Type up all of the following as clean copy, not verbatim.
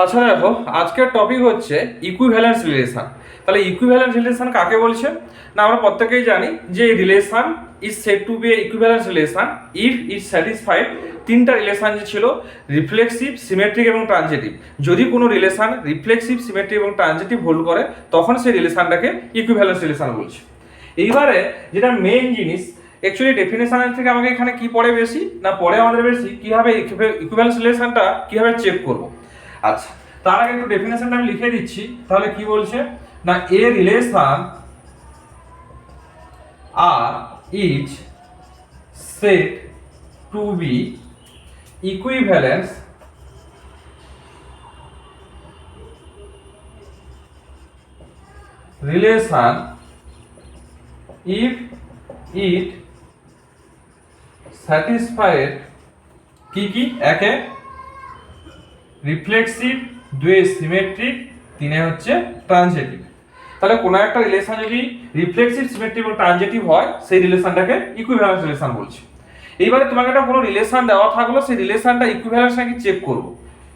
আচ্ছা দেখো, আজকের টপিক হচ্ছে ইকুইভ্যালেন্স রিলেশন। তাহলে ইকুইভ্যালেন্স রিলেশন কাকে বলছে? না আমরা প্রত্যেকেই জানি যে relation is said to be a equivalence relation if is satisfied. তিনটা রিলেশন যে ছিল, রিফ্লেক্সিভ, সিমেট্রিক এবং ট্রানজিটিভ। যদি কোনো রিলেশন রিফ্লেক্সিভ, সিমেট্রিক এবং ট্রানজিটিভ হোল্ড করে তখন সেই রিলেশনটাকে ইকুইভ্যালেন্স রিলেশন বলছে। এইবারে যেটা মেইন জিনিস, অ্যাকচুয়ালি ডেফিনেশনের থেকে আমাকে এখানে কি পড়ে বেশি, না পড়ে আমাদের বেশি কিভাবে ইকুইভ্যালেন্স রিলেশনটা কিভাবে চেক করব। আচ্ছা, তার আগে একটু ডেফিনেশনটা আমি লিখে দিচ্ছি। তাহলে কি বলছে না, a relation R is said to be equivalence relation if it satisfied কি কি, একে রিফ্লেক্সিভ, দুয়ে সিমেট্রিক, তিনে হচ্ছে ট্রানজিটিভ। তাহলে কোনো একটা রিলেশন যদি রিফ্লেক্সিভ, সিমেট্রিক এবং ট্রানজিটিভ হয় সেই রিলেশনটাকে ইকুইভ্যালেন্স রিলেশন বলছি। এইবারে তোমাকে একটা কোনো রিলেশন দেওয়া থাকলো, সেই রিলেশনটা ইকুইভ্যালেন্স নাকি চেক করব।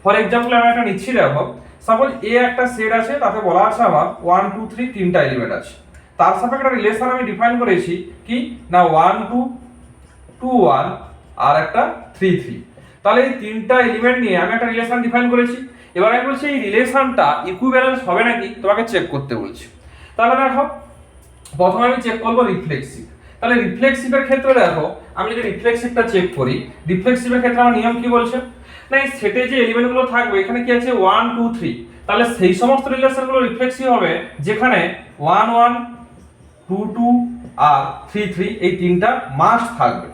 ফর এক্সাম্পল আমি একটা নিচ্ছি, দেখো সাপোজ এ একটা সেট আছে, তাতে বলা আছে আমার 1 2 3 তিনটা এলিমেন্ট আছে। তার সাথে একটা রিলেশন আমি ডিফাইন করেছি কি না 1 2 2 1 আর একটা 3 3। তাহলে এই তিনটা এলিমেন্ট নিয়ে আমি একটা রিলেশন ডিফাইন করেছি। এবার আমি বলছি এই রিলেশনটা ইকুইভ্যালেন্স হবে নাকি তোমাকে চেক করতে বলছি। তাহলে দেখো প্রথমে আমি চেক করব রিফ্লেক্সিভ। তাহলে রিফ্লেক্সিভের ক্ষেত্রে দেখো, আমি যদি রিফ্লেক্সিভটা চেক করি, রিফ্লেক্সিভের ক্ষেত্রে আমার নিয়ম কি বলছে না, এই সেটে যে এলিমেন্টগুলো থাকবে এখানে কি আছে 1 2 3। তাহলে সেই সমস্ত রিলেশনগুলো রিফ্লেক্সিভ হবে যেখানে 1 1 2 2 আর 3 3 এই তিনটা মাস্ট থাকবে,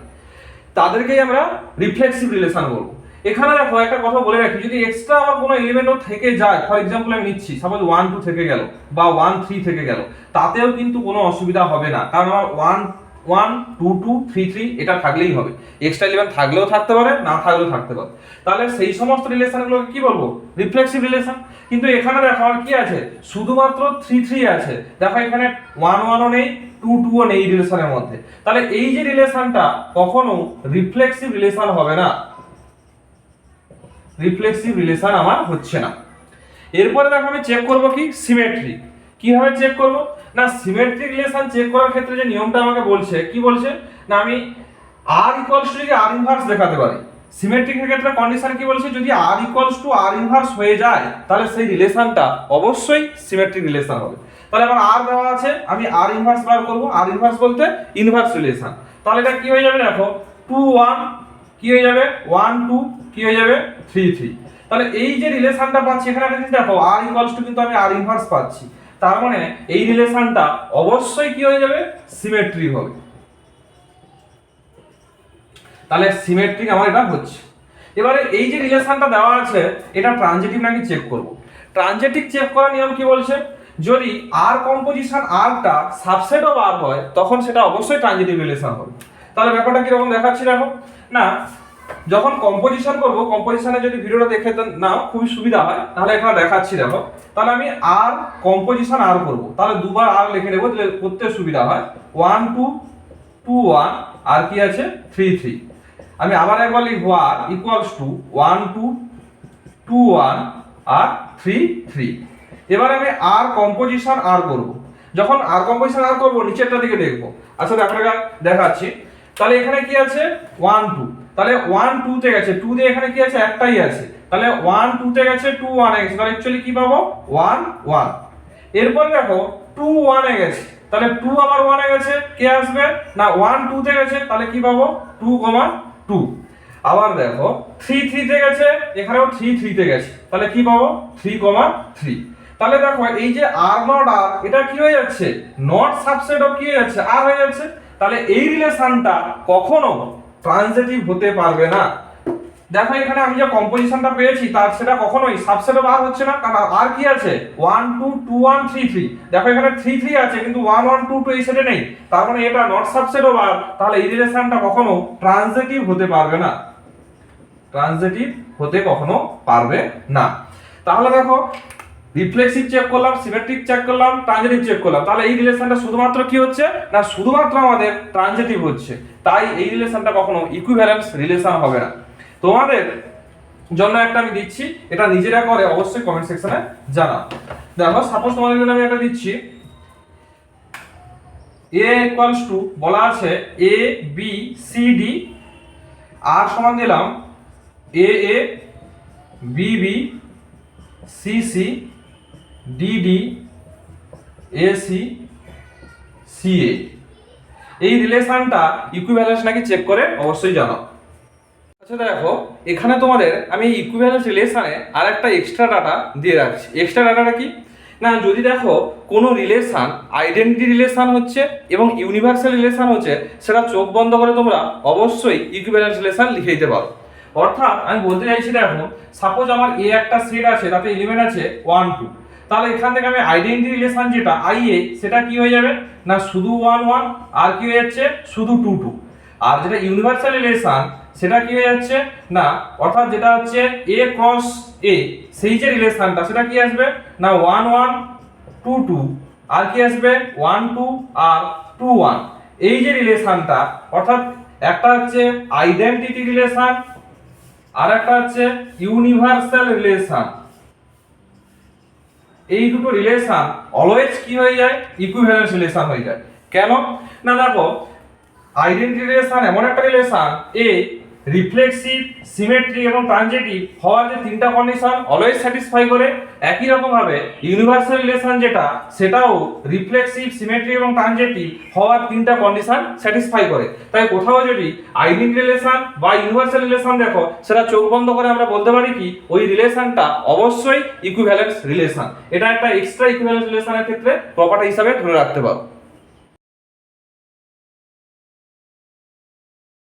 তাদেরকেই আমরা রিফ্লেক্সিভ রিলেশন বলবো। এখানে দেখো একটা কথা বলে রাখি, যদি এক্সট্রা আমার কোনো এলিমেন্টও থেকে যায়, ফর এক্সাম্পল আমি নিচ্ছি সাপোজ 1 2 থেকে গেল বা 1 3 থেকে গেল, তাতেও কিন্তু কোনো অসুবিধা হবে না, কারণ আমার 1 1 2 2 3 3 এটা থাকলেই হবে। এক্সট্রা এলিমেন্ট থাকলেও থাকতে পারে, না থাকলেও থাকতে পারে। তাহলে সেই সমস্ত রিলেশনগুলোকে কি বলবো, রিফ্লেক্সিভ রিলেশন। কিন্তু এখানে দেখো আমার কি আছে, শুধুমাত্র 3 3 আছে। দেখো এখানে 1 1 ও নেই, 2 2 ও নেই রিলেশনের মধ্যে। তাহলে এই যে রিলেশনটা কখনো রিফ্লেক্সিভ রিলেশন হবে না, রিফ্লেক্সিভ রিলেশন আমার হচ্ছে না। এরপরে দেখো আমি চেক করব কি, সিমেট্রিক। কিভাবে চেক করব না, সিমেট্রিক রিলেশন চেক করার ক্ষেত্রে যে নিয়মটা আমাকে বলছে, কি বলছে না, আমি r equals to r inverse দেখাতে পারি। সিমেট্রিকের ক্ষেত্রে কন্ডিশন কি বলছে, যদি r equals to r inverse হয়ে যায় তাহলে সেই রিলেশনটা অবশ্যই সিমেট্রিক রিলেশন হবে। তাহলে আমার r দেওয়া আছে, আমি r ইনভার্স বার করব। r ইনভার্স বলতে ইনভার্স রিলেশন। তাহলে এটা কি হয়ে যাবে, দেখো 2 1 কি হয়ে যাবে, 1 2 কি হয়ে যাবে, 3 3। তাহলে এই যে রিলেশনটা পাচ্ছি এখানে কিন্তু দেখো r ইকুয়ালস টু কিন্তু আমি r ইনভার্স পাচ্ছি, তার মানে এই রিলেশনটা অবশ্যই কি হয়ে যাবে, সিমেট্রিক হবে। তাহলে সিমেট্রিক আমার এটা হচ্ছে। এবারে এই যে রিলেশনটা দেওয়া আছে এটা ট্রানজিটিভ নাকি চেক করব। ট্রানজিটিভ চেক করার নিয়ম কি বলছে, যদি r কম্পোজিশন r টা সাবসেট অফ r হয় তখন সেটা অবশ্যই ট্রানজিটিভ রিলেশন হবে। তাহলে ব্যাপারটা কি রকম দেখাচ্ছি দেখো, না যখন কম্পোজিশন করব, কম্পোজিশনে যদি ভিডিওটা দেখে নাও খুবই সুবিধা হয়, তাহলে এখানে দেখাচ্ছি দেখো। তাহলে আমি r কম্পোজিশন r করব, তাহলে দুবার r লিখে নেব, তাহলে করতে সুবিধা হয়। 1 2 2 1 আর কি আছে 3 3। আমি আবার একবার লিখবো r ইকুয়ালস টু 1 2 2 1 আর 3 3। এবার আমি r কম্পোজিশন r করব। যখন r কম্পোজিশন r করব নিচেরটা দিকে দেখবো। আচ্ছা আপনাকে দেখাচ্ছি। তাহলে এখানে কি আছে 1 2, তাহলে 1 2 তে গেছে, 2 দিয়ে এখানে কি আছে, একটাই আছে। তাহলে 1 2 তে গেছে, 2 1 এ গেছে, তাহলে অ্যাকচুয়ালি কি পাবো 1 1। এরপর দেখো 2 1 এ গেছে, তাহলে 2 আবার 1 এ গেছে, কে আসবে না 1 2 তে গেছে, তাহলে কি পাবো 2 2। আবার দেখো 3 3 তে গেছে, এখানেও 3 3 তে গেছে, তাহলে কি পাবো 3 3। তাহলে দেখো এই যে r নট r এটা কি হয়ে যাচ্ছে, নট সাবসেট অফ কি হয়ে যাচ্ছে, r হয়ে যাচ্ছে। তাহলে এই রিলেশনটা কখনো ট্রানজিটিভ হতে পারবে না। দেখো এখানে আমি যে কম্পোজিশনটা পেয়েছি তার সেটা কখনোই সাবসেট অফ r হচ্ছে না, কারণ r কি আছে 1 2 2 1 3 3। দেখো এখানে 3 3 আছে কিন্তু 1 1 2 2 এই সেটে নেই, তার মানে এটা নট সাবসেট অফ r। তাহলে এই রিলেশনটা কখনো ট্রানজিটিভ হতে পারবে না, ট্রানজিটিভ হতে কখনো পারবে না। তাহলে দেখো রিফ্লেক্সিভ চেক করলাম, সিমেট্রিক চেক করলাম, ট্রানজিটিভ চেক করলাম, তাহলে এই রিলেশনটা শুধুমাত্র কি হচ্ছে না, শুধুমাত্র আমাদের ট্রানজিটিভ হচ্ছে। তাই এই রিলেশনটা কখনো ইকুইভ্যালেন্স রিলেশন হবে না। তোমাদের জন্য একটা আমি দিচ্ছি, এটা নিজেরা করে অবশ্যই কমেন্ট সেকশনে জানাও। দেখো সাপোজ তোমাদের জন্য আমি একটা দিচ্ছি, a ইকুয়ালস টু বলা আছে a b c d, আর সমান দিলাম a a b b c c d d a c c a। এই রিলেশনটা ইকুইভ্যালেন্স নাকি চেক করে অবশ্যই জানাও। আচ্ছা দেখো এখানে তোমাদের আমি ইকুইভ্যালেন্স রিলেশনে আর একটা এক্সট্রা ডাটা দিয়ে রাখছি। এক্সট্রা ডাটাটা কি না, যদি দেখো কোনো রিলেশন আইডেন্টিটি রিলেশন হচ্ছে এবং ইউনিভার্সাল রিলেশন হচ্ছে, সেটা চোখ বন্ধ করে তোমরা অবশ্যই ইকুইভ্যালেন্স রিলেশন লিখে দিতে পারো। অর্থাৎ আমি বলতে চাইছি দেখো সাপোজ আমার এ একটা সেট আছে, তাতে এলিমেন্ট আছে 1 2, তাহলে এখান থেকে আমি আইডেন্টিটি রিলেশন যেটা আইএ সেটা কি হয়ে যাবে না শুধু 1 1, আর কি হয়ে যাচ্ছে শুধু 2 2। আর যেটা ইউনিভার্সাল রিলেশন সেটা কি হয়ে যাচ্ছে না, অর্থাৎ যেটা হচ্ছে এ ক্রস এ, সেই যে রিলেশনটা সেটা কি আসবে না 1 1 2 2, আর কি আসবে 1 2 আর 2 1। এই যে রিলেশনটা, অর্থাৎ একটা হচ্ছে আইডেন্টিটি রিলেশন আর একটা হচ্ছে ইউনিভার্সাল রিলেশন, এই দুটো রিলেশন অলওয়েজ কি হয়ে যায় ইকুইভ্যালেন্স রিলেশন হয়ে যায়। কেন না দেখো আইডেন্টিটি রিলেশন এমন একটা রিলেশন এ রিফ্লেক্সিভ, সিমেট্রিক এবং ট্রানজিটিভ হওয়ার যে তিনটা কন্ডিশন অলওয়েজ স্যাটিসফাই করে, একই রকম ভাবে ইউনিভার্সাল রিলেশন যেটা সেটাও রিফ্লেক্সিভ, সিমেট্রিক এবং ট্রানজিটিভ হওয়ার তিনটা কন্ডিশন স্যাটিসফাই করে। তাই কোথাও যদি আইডেন্টিটি রিলেশন বা ইউনিভার্সাল রিলেশন দেখো, সেটা চোখ বন্ধ করে আমরা বলতে পারি কি ওই রিলেশনটা অবশ্যই ইকুইভ্যালেন্স রিলেশন। এটা একটা এক্সট্রা ইকুইভ্যালেন্স রিলেশনের ক্ষেত্রে প্রপার্টি হিসাবে ধরে রাখতে পারো।